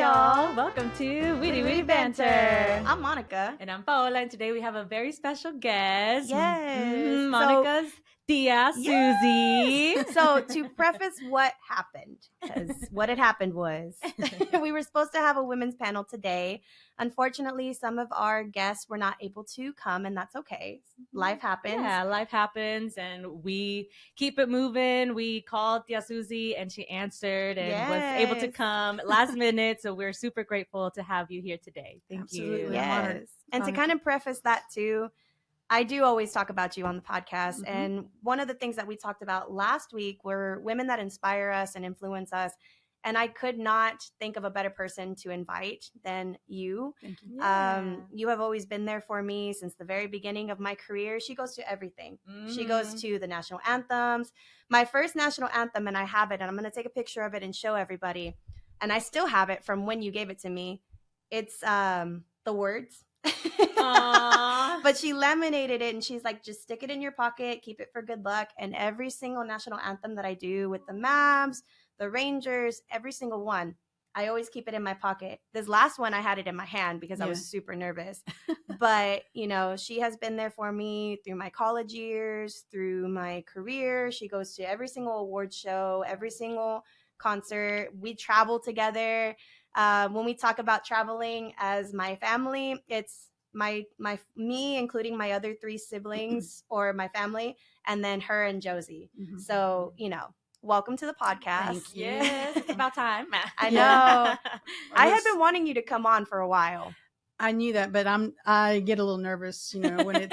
y'all. Welcome to Witty Witty Banter. I'm Monica. And I'm Paola, and today we have a very special guest. Yes. Monica's Tia, Susy. So to preface what happened, because what had happened was we were supposed to have a women's panel today. Unfortunately, some of our guests were not able to come, and that's okay. Life happens. Yeah, life happens, and we keep it moving. We called Tia Susy, and she answered and was able to come last minute. So we're super grateful to have you here today. Thank you. Yes. And to kind of preface that too, I do always talk about you on the podcast. Mm-hmm. And one of the things that we talked about last week were women that inspire us and influence us. And I could not think of a better person to invite than you. Thank you. Yeah. You have always been there for me since the very beginning of my career. She goes to everything. She goes to the national anthems. My first national anthem, and I have it, and I'm going to take a picture of it and show everybody. And I still have it from when you gave it to me. It's the words. But she laminated it and she's like, just stick it in your pocket, keep it for good luck. And every single national anthem that I do with the Mavs, the Rangers, every single one, I always keep it in my pocket. This last one, I had it in my hand because I was super nervous. But, you know, she has been there for me through my college years, through my career. She goes to every single award show, every single concert. We travel together. When we talk about traveling as my family, it's me, including my other 3 siblings or my family, and then her and Josie. Mm-hmm. So, you know, welcome to the podcast. Thank you. Yes, it's about time. I know. I had been wanting you to come on for a while. I knew that, but I get a little nervous, you know, when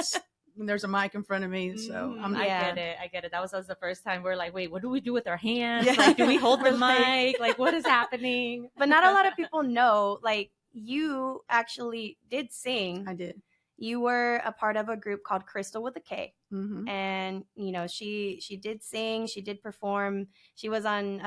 there's a mic in front of me. So I get it. That was the first time we're like, wait, what do we do with our hands? Yeah. Like, do we hold the mic? Like, what is happening? But not a lot of people know, like, you actually did sing. I did. You were a part of a group called Crystal with a K. Mm-hmm. And, you know, she did sing. She did perform. She was on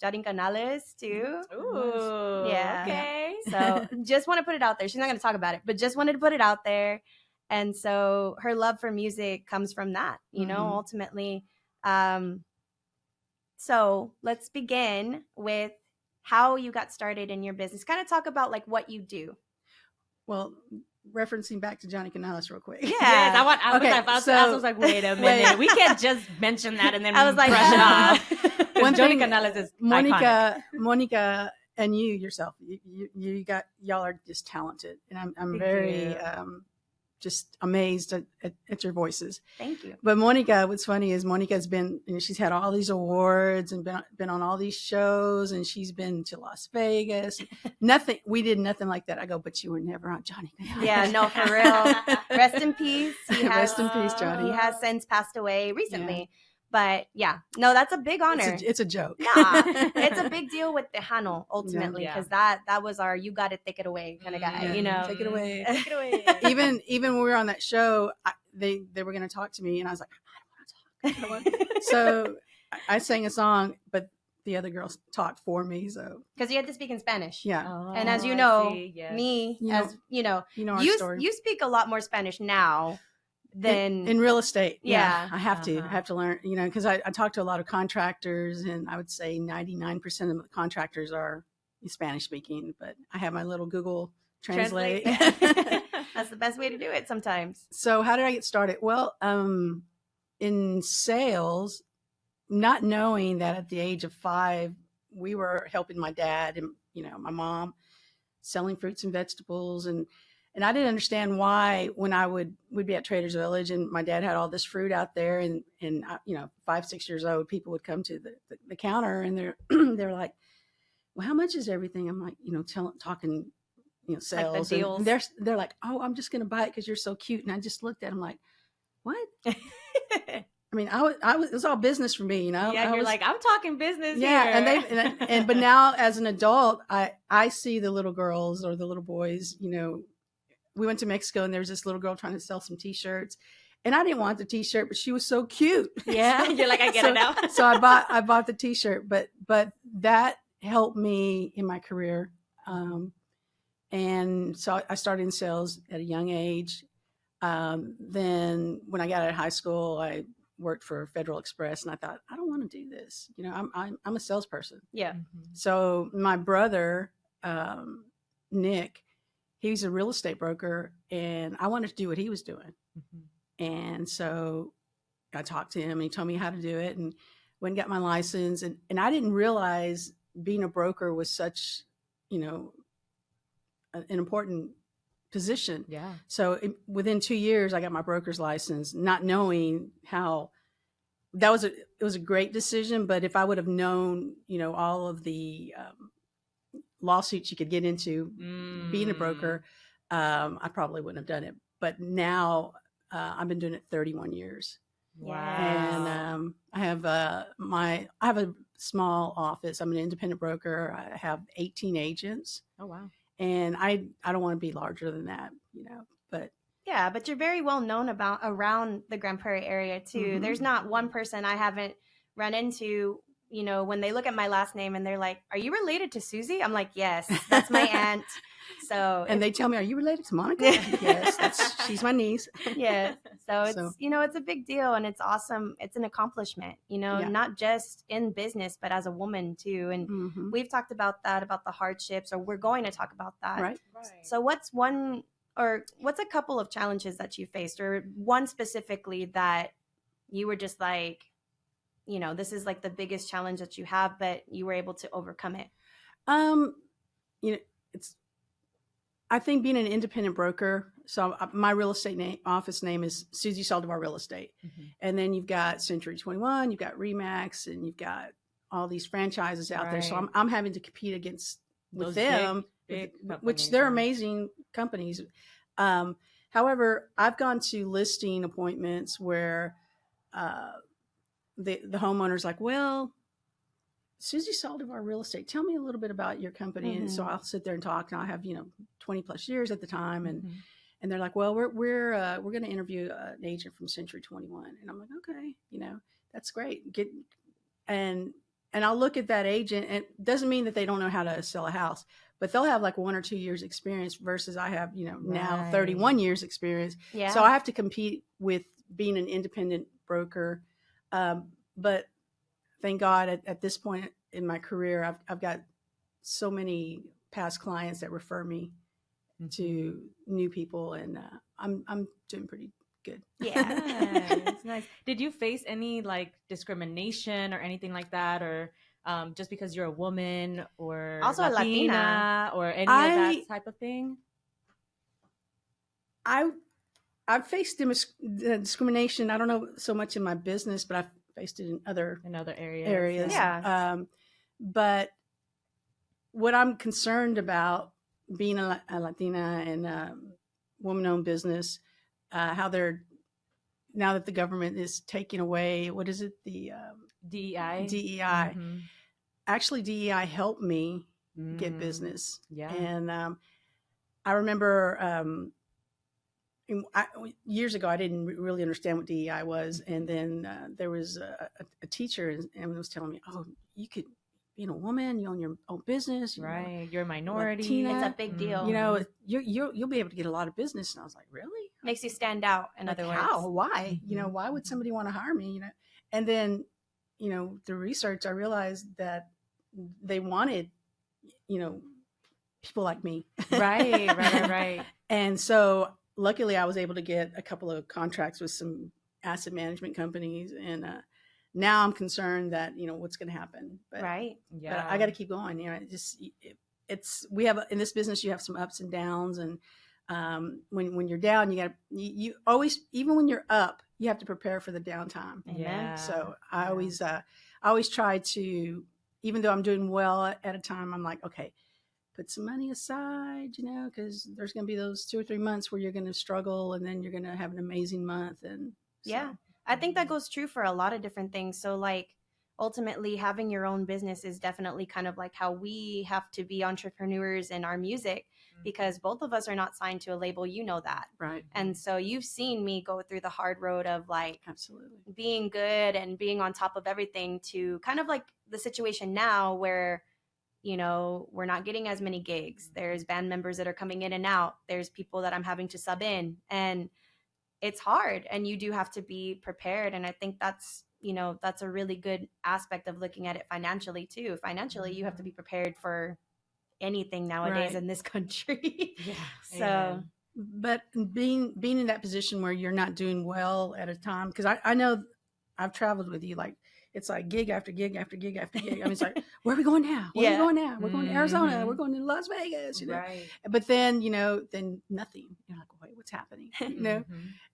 Jardín Canales, too. Ooh. Yeah. Okay. So just want to put it out there. She's not going to talk about it, but just wanted to put it out there. And so her love for music comes from that, you know, ultimately. So let's begin with how you got started in your business. Kind of talk about like what you do. Well, referencing back to Johnny Canales real quick. Yeah. Yes, I was like, wait a minute. We can't just mention that and then I was like, brush it off. One Johnny thing, Canales is Monica and you yourself, y'all are just talented. And I'm very just amazed at your voices. Thank you. But Monica, what's funny is Monica's been, you know, she's had all these awards and been on all these shows, and she's been to Las Vegas. We did nothing like that. I go, but you were never on Johnny. Yeah, no, for real. Rest in peace. Rest in peace, Johnny. He has since passed away recently. Yeah. But yeah, no, that's a big honor. It's a joke. Nah, it's a big deal with Tejano ultimately, because that was our "you got to take it away" kind of guy. You know, take it away, take it away. Even when we were on that show, they were going to talk to me, and I was like, I don't want to talk. So I sang a song, but the other girls talked for me. So because you had to speak in Spanish, yeah. And as you know, you speak a lot more Spanish now. Than in real estate. Yeah. I have to learn, you know, because I talk to a lot of contractors, and I would say 99% of the contractors are Spanish speaking, but I have my little Google Translate. That's the best way to do it sometimes. So how did I get started? Well, in sales, not knowing that at the age of 5, we were helping my dad and, you know, my mom selling fruits and vegetables, and I didn't understand why when I would be at Trader's Village and my dad had all this fruit out there, and you know, 5, 6 years old, people would come to the counter and they're like, well, how much is everything? I'm like, you know, talking, you know, sales. Like the deals. And they're like, oh, I'm just going to buy it because you're so cute. And I just looked at them like, what? I mean, it was all business for me, you know. Yeah, you're like, I'm talking business. Yeah, here. But now as an adult, I see the little girls or the little boys, you know. We went to Mexico, and there was this little girl trying to sell some T-shirts, and I didn't want the T-shirt, but she was so cute. Yeah, you're like, I get it now. So I bought the T-shirt, but that helped me in my career, and so I started in sales at a young age. Then when I got out of high school, I worked for Federal Express, and I thought, I don't want to do this. You know, I'm a salesperson. Yeah. So my brother Nick, he was a real estate broker, and I wanted to do what he was doing. Mm-hmm. And so I talked to him, and he told me how to do it, and went and got my license. And I didn't realize being a broker was such, an important position. Yeah. So within 2 years, I got my broker's license, not knowing how it was a great decision. But if I would have known, all of the lawsuits you could get into being a broker, I probably wouldn't have done it. But now I've been doing it 31 years. Wow. And I have a small office. I'm an independent broker. I have 18 agents. Oh, wow. And I don't want to be larger than that, but yeah, but you're very well known around the Grand Prairie area too. Mm-hmm. There's not one person I haven't run into, when they look at my last name and they're like, "Are you related to Susy?" I'm like, "Yes, that's my aunt." So, and they tell me, "Are you related to Monica?" Yes, she's my niece. Yeah. So it's it's a big deal, and it's awesome. It's an accomplishment, not just in business, but as a woman too. And mm-hmm. we've talked about that, about the hardships, or we're going to talk about that. Right. So what's a couple of challenges that you faced, or one specifically that you were just like, this is like the biggest challenge that you have, but you were able to overcome it? I think being an independent broker, so my real estate office name is Susy Saldivar Real Estate. Mm-hmm. And then you've got Century 21, you've got Remax, and you've got all these franchises out there. So I'm having to compete with them, big which they're amazing companies. However, I've gone to listing appointments where the homeowner's like, "Well, Susy Saldivar Real Estate, tell me a little bit about your company." Mm-hmm. And so I'll sit there and talk, and I have 20 plus years at the time, and mm-hmm. and they're like, "Well, we're going to interview an agent from Century 21," and I'm like, "Okay, that's great." And I'll look at that agent, and it doesn't mean that they don't know how to sell a house, but they'll have like 1 or 2 years experience versus I have now 31 years experience. Yeah. So I have to compete with being an independent broker, but thank God at this point in my career, I've got so many past clients that refer me mm-hmm. to new people, and I'm doing pretty good. Yeah, it's nice. Did you face any like discrimination or anything like that, or just because you're a woman or also Latina or any of that type of thing? I've faced discrimination. I don't know so much in my business, but I've faced it in other areas. Yeah. But what I'm concerned about being a Latina and woman-owned business, how they're, now that the government is taking away, what is it? The DEI. Mm-hmm. Actually, DEI helped me get business. Yeah. And I remember years ago, I didn't really understand what DEI was. And then there was a teacher and was telling me, "Oh, you could, being a woman, you own your own business. Right. You're a minority. Latina, it's a big deal. You'll be able to get a lot of business." And I was like, "Really?" Makes you stand out, in other words. How? Why? Mm-hmm. Why would somebody want to hire me? And then, through research, I realized that they wanted, people like me. Right. And so luckily I was able to get a couple of contracts with some asset management companies, and now I'm concerned that what's going to happen. But, right. Yeah. But I got to keep going. We have in this business you have some ups and downs, and when you're down, you always, even when you're up, you have to prepare for the downtime. Yeah. So I always try to, even though I'm doing well at a time, I'm like, okay, put some money aside, because there's going to be those 2 or 3 months where you're going to struggle, and then you're going to have an amazing month. And so. Yeah, I think that goes true for a lot of different things. So like ultimately having your own business is definitely kind of like how we have to be entrepreneurs in our music, because both of us are not signed to a label, that. Right. And so you've seen me go through the hard road of like absolutely being good and being on top of everything, to kind of like the situation now where we're not getting as many gigs. There's band members that are coming in and out. There's people that I'm having to sub in, and it's hard, and you do have to be prepared. And I think that's a really good aspect of looking at it financially too. Financially, you have to be prepared for anything nowadays in this country. Yeah. So, Amen. But being in that position where you're not doing well at a time, because I know I've traveled with you, like it's like gig after gig after gig after gig. I mean, it's like, where are we going now? Where are we going now? We're going to Arizona. We're going to Las Vegas. You know, Right. but then then nothing. You're like, wait, what's happening? You know,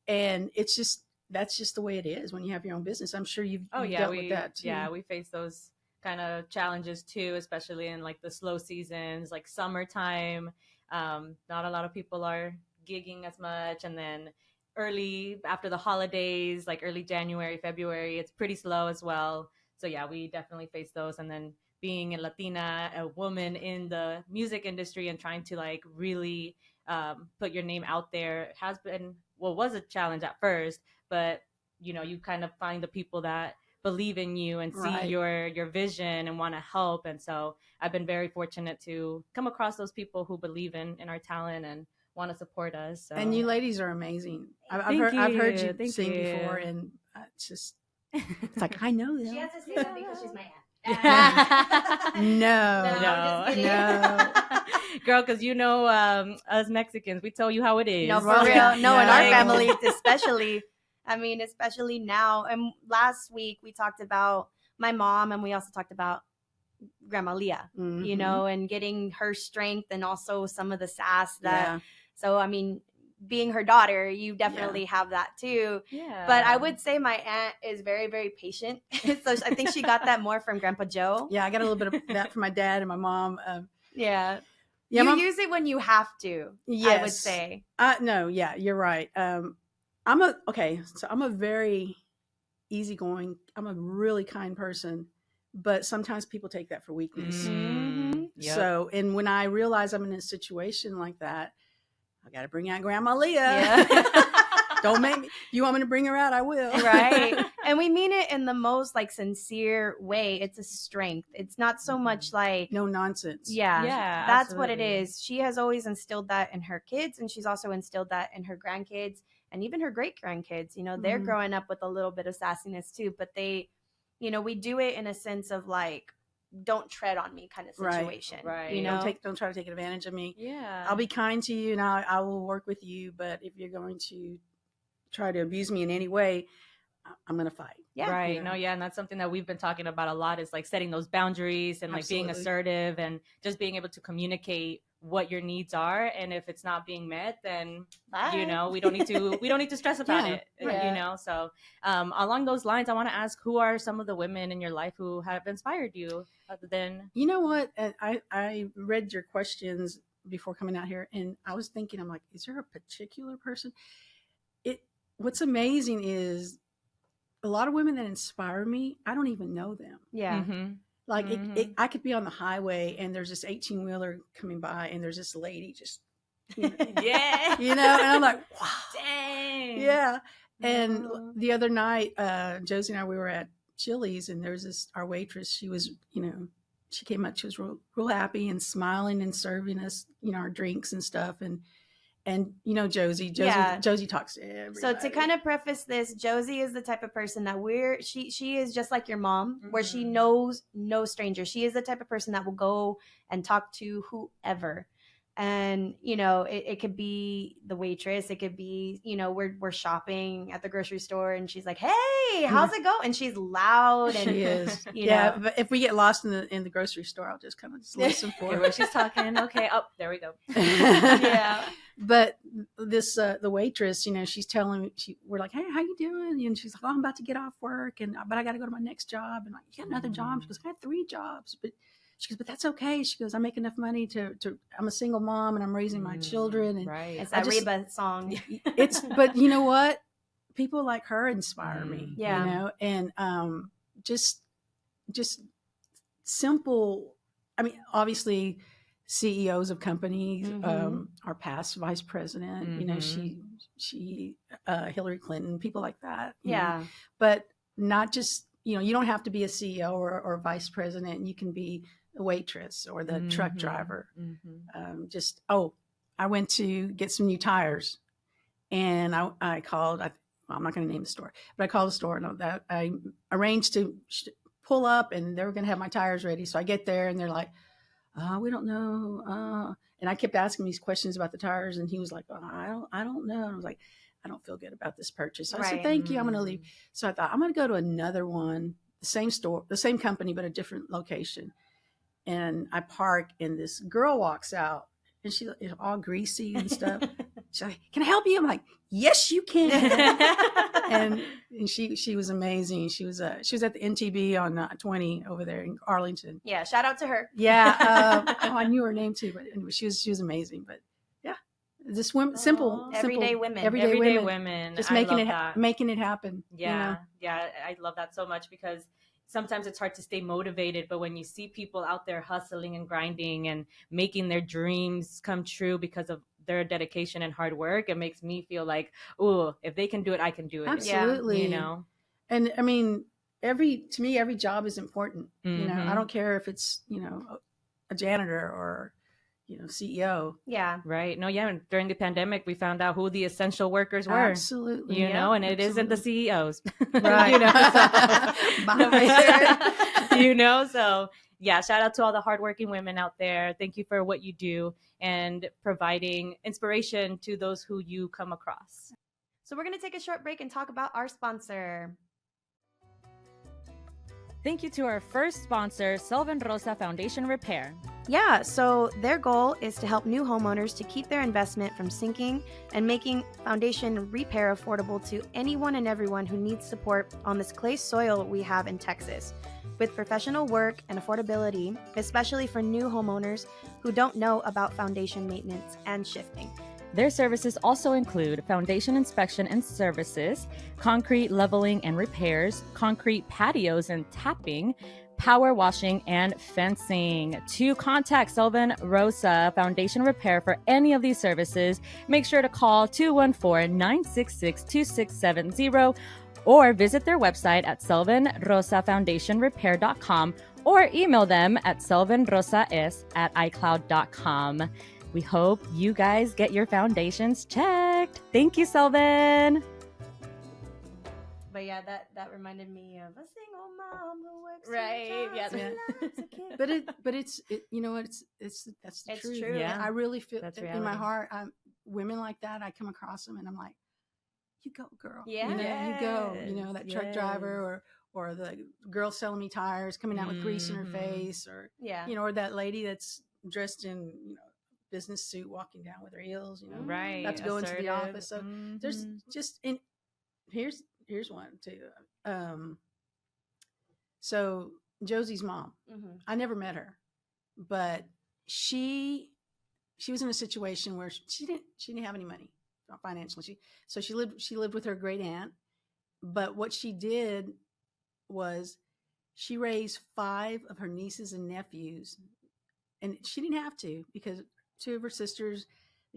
and it's just that's just the way it is when you have your own business. I'm sure you've dealt with that too. Yeah, we face those kind of challenges too, especially in like the slow seasons, like summertime. Not a lot of people are gigging as much, and then early after the holidays, like early January, February, it's pretty slow as well. So yeah, we definitely face those. And then being a Latina, a woman in the music industry, and trying to like really put your name out there has been was a challenge at first, but you kind of find the people that believe in you and see your vision and want to help. And so I've been very fortunate to come across those people who believe in our talent and want to support us. So. And you ladies are amazing. I've heard you sing before, and it's like I know them. She has to say that because she's my aunt. No. Girl, because us Mexicans, we tell you how it is. No, for real. No, in our family especially. I mean, especially now. And last week we talked about my mom, and we also talked about Grandma Leah, and getting her strength and also some of the sass that. Yeah. So, I mean, being her daughter, you definitely have that too. Yeah. But I would say my aunt is very, very patient. So I think she got that more from Grandpa Joe. Yeah, I got a little bit of that from my dad and my mom. Yeah, you use it when you have to. Yes. I would say. No, yeah, you're right. I'm a very easygoing. I'm a really kind person, but sometimes people take that for weakness. Mm-hmm. Yep. So, and when I realize I'm in a situation like that, I got to bring out Grandma Leah. Yeah. Don't make me. You want me to bring her out? I will. Right. And we mean it in the most like sincere way. It's a strength. It's not so much like no nonsense. Yeah. Yeah. That's absolutely what it is. She has always instilled that in her kids, and she's also instilled that in her grandkids and even her great grandkids. They're growing up with a little bit of sassiness too, but they, we do it in a sense of like, don't tread on me kind of situation. Right. Don't try to take advantage of me. Yeah. I'll be kind to you and I will work with you, but if you're going to try to abuse me in any way, I'm going to fight. Yeah. Right. No, yeah. And that's something that we've been talking about a lot, is like setting those boundaries and like being assertive and just being able to communicate what your needs are. And if it's not being met, then, we don't need to stress about it, So along those lines, I want to ask, who are some of the women in your life who have inspired you other than? You know what? I read your questions before coming out here, and I was thinking, I'm like, is there a particular person? What's amazing is a lot of women that inspire me, I don't even know them. Yeah. Mm-hmm. Like I could be on the highway and there's this 18-wheeler coming by and there's this lady just, yeah, and I'm like, wow, dang, yeah. And the other night, Josie and I, we were at Chili's, and there was our waitress. She was, she came up, she was real happy and smiling and serving us, our drinks and stuff. And Josie talks to everybody. So to kind of preface this, Josie is the type of person that she is just like your mom, where she knows no stranger. She is the type of person that will go and talk to whoever. And, it could be the waitress. It could be, we're shopping at the grocery store and she's like, hey, how's it going? And she's loud. And she is. Yeah. But if we get lost in the grocery store, I'll just kind of listen for her. Where she's talking. Okay. Oh, there we go. Yeah. But this, the waitress, she's telling me, we're like, hey, how you doing? And she's like, oh, I'm about to get off work. But I got to go to my next job. And like, you got another job? She goes, I got 3 jobs. But she goes, but that's okay. She goes, I make enough money to I'm a single mom and I'm raising my children. And right. It's that Reba song. But you know what? People like her inspire me. Yeah. And just simple. I mean, obviously CEOs of companies, our past vice president, she Hillary Clinton, people like that. Yeah. But not just, you don't have to be a CEO or vice president. You can be a waitress or the truck driver. I went to get some new tires, and I called, I'm not going to name the store, but I called the store, and I arranged to pull up, and they were going to have my tires ready. So I get there and they're like, We don't know. And I kept asking these questions about the tires, and he was like, I don't know. And I was like, I don't feel good about this purchase. So I said, Right. thank you. I'm going to leave. So I thought, I'm going to go to another one, the same store, the same company, but a different location. And I park, and this girl walks out, and she is all greasy and stuff. She's like, can I help you? I'm like, yes, you can. and she was amazing. She was at the NTB on 20 over there in Arlington. Yeah, shout out to her. Yeah. I knew her name too, but anyway, she was amazing. But yeah, just simple everyday women. Everyday women. Just making it happen. Yeah. You know? Yeah. I love that so much, because sometimes it's hard to stay motivated, but when you see people out there hustling and grinding and making their dreams come true because of their dedication and hard work, it makes me feel like, oh, if they can do it, I can do it. Absolutely. You know? And I mean, to me, every job is important. Mm-hmm. You know, I don't care if it's, you know, a janitor or, you know, CEO. Yeah. Right. No, yeah. During the pandemic, we found out who the essential workers were. Absolutely. You know, and it isn't the CEOs. Right. You know, you know, so yeah, shout out to all the hardworking women out there. Thank you for what you do and providing inspiration to those who you come across. So we're going to take a short break and talk about our sponsor. Thank you to our first sponsor, Sylvan Rosa Foundation Repair. Yeah, so their goal is to help new homeowners to keep their investment from sinking and making foundation repair affordable to anyone and everyone who needs support on this clay soil we have in Texas. With professional work and affordability, especially for new homeowners who don't know about foundation maintenance and shifting. Their services also include foundation inspection and services, concrete leveling and repairs, concrete patios and tapping, power washing, and fencing. To contact Sylvan Rosa Foundation Repair for any of these services, make sure to call 214-966-2670 or visit their website at sylvanrosafoundationrepair.com or email them at sylvanrosas@icloud.com. We hope you guys get your foundations checked. Thank you, Sylvan. But yeah, that reminded me of a single mom who works right. Yeah. But it's you know that's the truth. True. Yeah, I really feel that's in my heart. Women like that, I come across them, and I'm like, you go, girl. Yeah, you know, you go. You know, that truck driver or the girl selling me tires, coming out with grease in her face, or you know, or that lady that's dressed in, you know, business suit walking down with her heels, you know, about to go into the office. So there's just here's one too. So Josie's mom, I never met her, but she was in a situation where she didn't have any money financially. She lived with her great aunt, but what she did was she raised 5 of her nieces and nephews, and she didn't have to, because 2 of her sisters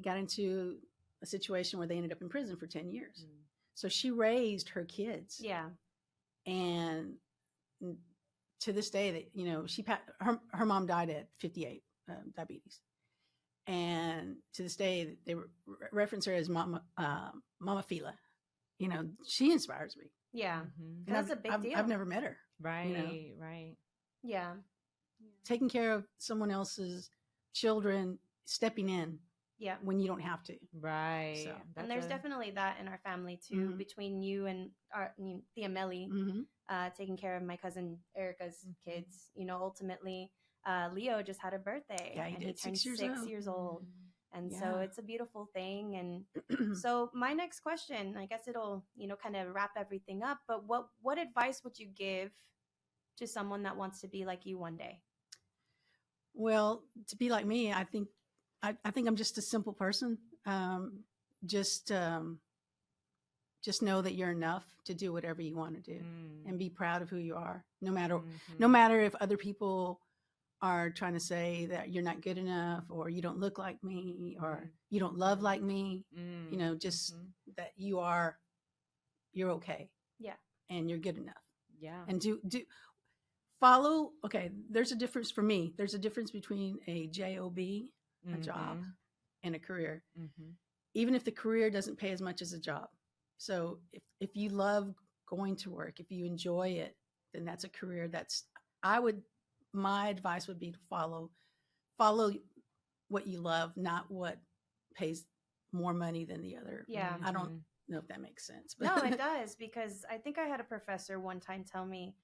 got into a situation where they ended up in prison for 10 years. So she raised her kids. Yeah. And to this day, that, you know, her mom died at 58, diabetes. And to this day, they reference her as Mama Fila. You know, she inspires me. Yeah. That's a big deal. I've never met her. Right. You know? Right. Yeah. Taking care of someone else's children, stepping in. Yeah. When you don't have to. Right. So, and there's definitely that in our family too, between you and Thea Melly, taking care of my cousin Erica's kids. You know, ultimately, Leo just had a birthday. Yeah, he turned 6 years old. And yeah. so it's a beautiful thing. And so my next question, I guess it'll, you know, kind of wrap everything up, but what advice would you give to someone that wants to be like you one day? Well, to be like me, I think I'm just a simple person. Just know that you're enough to do whatever you want to do, and be proud of who you are. No matter if other people are trying to say that you're not good enough, or you don't look like me, or you don't love like me. You know, just that you're okay. Yeah, and you're good enough. Yeah, and do follow. Okay, there's a difference for me. There's a difference between a job, a job, and a career. Even if the career doesn't pay as much as a job. So if you love going to work, if you enjoy it, then that's a career my advice would be to follow follow what you love, not what pays more money than the other. Yeah. I don't know if that makes sense. But No, it does, because I think I had a professor one time tell me,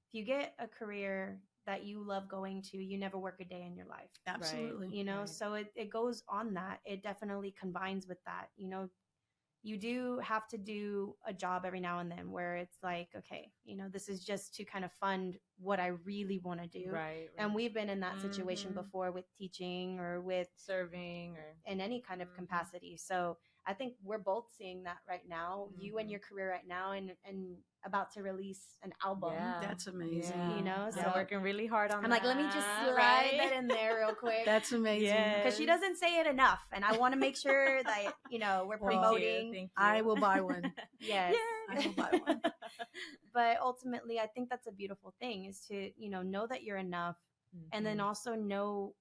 if you get a career that you love going to, you never work a day in your life. Absolutely. You know, Right. so it goes on that. It definitely combines with that. You know, you do have to do a job every now and then where it's like, okay, you know, this is just to kind of fund what I really want to do. Right. And we've been in that situation Mhm. before with teaching or with Serving or in any kind of Mhm. capacity. So I think we're both seeing that right now. You and Mhm. your career right now, and about to release an album. yeah, That's amazing. Yeah. You know, Yeah, so working really hard on I'm that. like, let me just slide right? that in there real quick. That's amazing. Yes. Because she doesn't say it enough, and I want to make sure that, you know, we're Well, promoting. Thank you. I will buy one. Yes. I will buy one. But ultimately, I think that's a beautiful thing, is to, you know that you're enough, and then Mhm. also know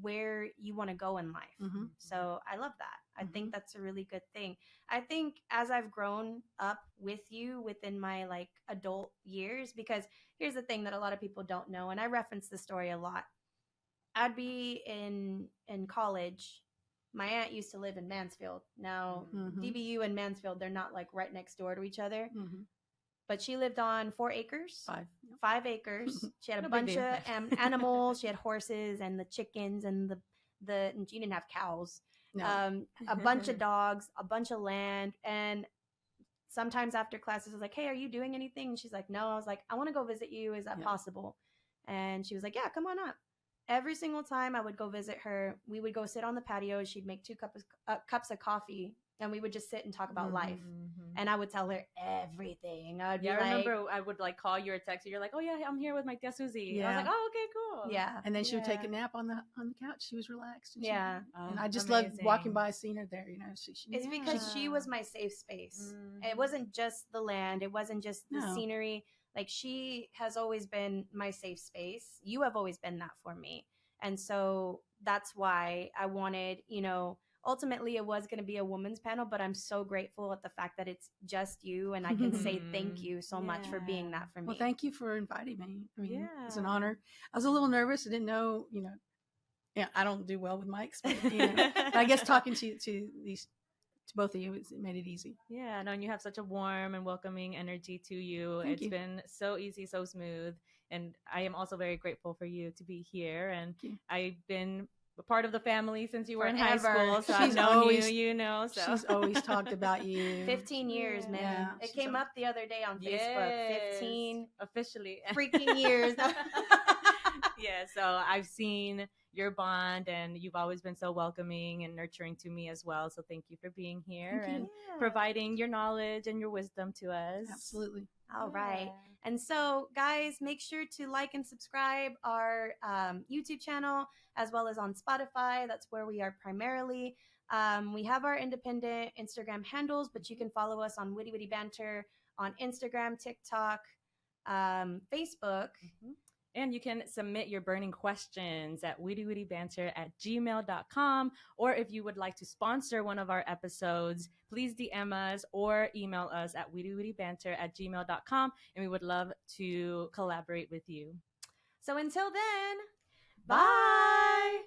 where you want to go in life. Mhm. So I love that. I Mhm. think that's a really good thing. I think as I've grown up with you within my like adult years, because here's the thing that a lot of people don't know, and I reference the story a lot. I'd be in college. My aunt used to live in Mansfield. Now, Mhm. DBU and Mansfield, they're not like right next door to each other, Mhm. but she lived on 4 acres. 5. 5 acres. She had a No big bunch deal. of animals. She had horses and the chickens and and she didn't have cows. No. A bunch of dogs, a bunch of land. And sometimes after classes, I was like, hey, are you doing anything? And she's like, no. I was like, I want to go visit you. Is that Yeah. possible? And she was like, yeah, come on up. Every single time I would go visit her, we would go sit on the patio. She'd make 2 cups of coffee, and we would just sit and talk about life. Mhm. And I would tell her everything. I would Yeah, be I like, remember I would like call you or text you. You're like, oh yeah, I'm here with my tia Susie. I was Yeah. like, oh okay, cool. yeah, And then she would take a Yeah. nap on the couch. She was relaxed. And she- yeah. and Oh, I just loved walking amazing. by, seeing her there. You know, she It's because she Yeah. was my safe space. It Mhm. wasn't just the land. It wasn't just the No. scenery. Like, she has always been my safe space. You have always been that for me. And so that's why I wanted, ultimately it was going to be a woman's panel, but I'm so grateful at the fact that it's just you, and I can say thank you so much for being that for me. Well, thank you for inviting me. I mean, it's an Yeah. honor. I was a little nervous. I didn't know, yeah, I don't do well with mics, but I guess talking to both of you, it made it easy. Yeah, no, and you have such a warm and welcoming energy to you. Thank It's you. been so easy, so smooth. And I am also very grateful for you to be here. And Thank you. I've been a part of the family since you were in high Forever. school. So She's I've known always- you, So She's always talked about you. 15 years, Yeah. man. Yeah, It she's came al- up the other day on Facebook. Yes, 15 officially freaking years. Yeah, so I've seen your bond, and you've always been so welcoming and nurturing to me as well. So thank you for being here Thank you. and providing your knowledge and your wisdom to us. Absolutely. All right. And so, guys, make sure to like and subscribe our YouTube channel, as well as on Spotify. That's where we are primarily. We have our independent Instagram handles, but you can follow us on Witty Witty Banter on Instagram, TikTok, Facebook. Mm-hmm. And you can submit your burning questions at wittywittybanter@gmail.com. Or if you would like to sponsor one of our episodes, please DM us or email us at wittywittybanter@gmail.com. And we would love to collaborate with you. So until then, Bye.